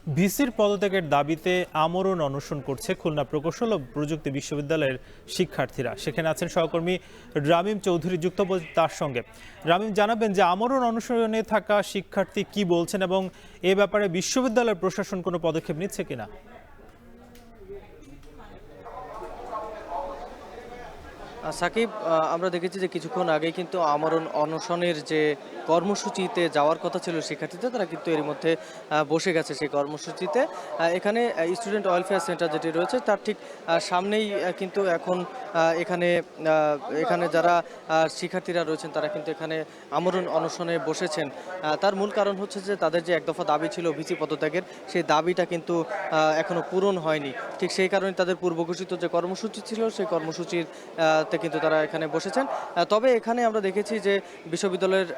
ভিসির পদত্যাগের দাবিতে আমরণ অনশন করছে খুলনা প্রকৌশল ও প্রযুক্তি বিশ্ববিদ্যালয়ের শিক্ষার্থীরা। সেখানে আছেন সহকর্মী রামিম চৌধুরী, যুক্ত তার সঙ্গে। রামিম, জানাবেন যে আমরণ অনশনে থাকা শিক্ষার্থী কি বলছেন এবং এ ব্যাপারে বিশ্ববিদ্যালয়ের প্রশাসন কোনো পদক্ষেপ নিচ্ছে কিনা? সাকিব, আমরা দেখেছি যে কিছুক্ষণ আগে কিন্তু আমরণ অনশনের যে কর্মসূচিতে যাওয়ার কথা ছিল শিক্ষার্থীদের, তারা কিন্তু এর মধ্যে বসে গেছে সেই কর্মসূচিতে। এখানে স্টুডেন্ট ওয়েলফেয়ার সেন্টার যেটি রয়েছে তার ঠিক সামনেই কিন্তু এখন এখানে এখানে যারা শিক্ষার্থীরা রয়েছেন তারা কিন্তু এখানে আমরণ অনশনে বসেছেন। তার মূল কারণ হচ্ছে যে তাদের যে এক দফা দাবি ছিল ভিসি পদত্যাগের, সেই দাবিটা কিন্তু এখনো পূরণ হয়নি। ঠিক সেই কারণে তাদের পূর্ব ঘোষিত যে কর্মসূচি ছিল সেই কর্মসূচির কিন্তু তারা এখানে বসেছেন। তবে এখানে আমরা দেখেছি যে বিশ্ববিদ্যালয়ের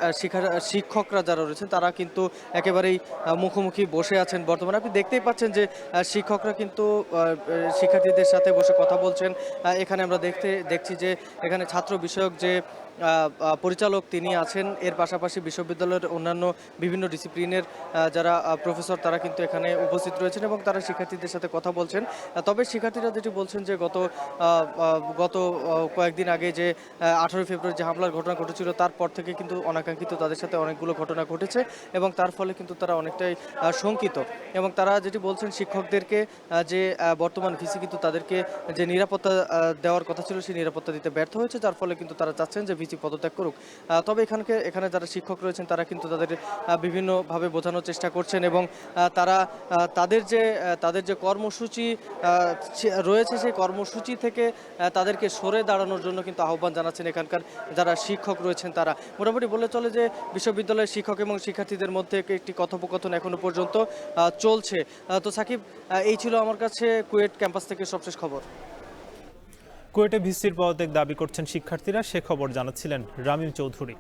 শিক্ষকরা যারা রয়েছেন তারা কিন্তু একেবারেই মুখোমুখি বসে আছেন। বর্তমানে আপনি দেখতেই পাচ্ছেন যে শিক্ষকরা কিন্তু শিক্ষার্থীদের সাথে বসে কথা বলছেন। এখানে আমরা দেখছি যে এখানে ছাত্র বিষয়ক যে পরিচালক তিনি আছেন, এর পাশাপাশি বিশ্ববিদ্যালয়ের অন্যান্য বিভিন্ন ডিসিপ্লিনের যারা প্রফেসর তারা কিন্তু এখানে উপস্থিত রয়েছেন এবং তারা শিক্ষার্থীদের সাথে কথা বলছেন। তবে শিক্ষার্থীরা যেটি বলছেন যে গত কয়েকদিন আগে যে 18 ফেব্রুয়ারি যে হামলার ঘটনা ঘটেছিল তারপর থেকে কিন্তু অনাকাঙ্ক্ষিত তাদের সাথে অনেকগুলো ঘটনা ঘটেছে এবং তার ফলে কিন্তু তারা অনেকটাই শঙ্কিত। এবং তারা যেটি বলছেন শিক্ষকদেরকে যে বর্তমান ভিসি কিন্তু তাদেরকে যে নিরাপত্তা দেওয়ার কথা ছিল সেই নিরাপত্তা দিতে ব্যর্থ হয়েছে, যার ফলে কিন্তু তারা চাচ্ছেন যে ভিসি পদত্যাগ করুক। তবে এখানে যারা শিক্ষক রয়েছেন তারা কিন্তু তাদের বিভিন্নভাবে বোঝানোর চেষ্টা করছেন এবং তারা তাদের যে কর্মসূচি রয়েছে সেই কর্মসূচি থেকে তাদেরকে সরে দাঁড়ানোর জন্য কিন্তু আহ্বান জানাচ্ছেন এখানকার যারা শিক্ষক রয়েছেন তারা। মোটামুটি বলে চলে যে বিশ্ববিদ্যালয়ের শিক্ষক এবং শিক্ষার্থীদের মধ্যে একটি কথোপকথন এখনো পর্যন্ত চলছে। তো সাকিব, এই ছিল আমার কাছে কুয়েট ক্যাম্পাস থেকে সবশেষ খবর। কুয়েটে ভিসির পদত্যাগ দাবি করছেন শিক্ষার্থীরা, সে খবর জানাচ্ছিলেন রামিম চৌধুরী।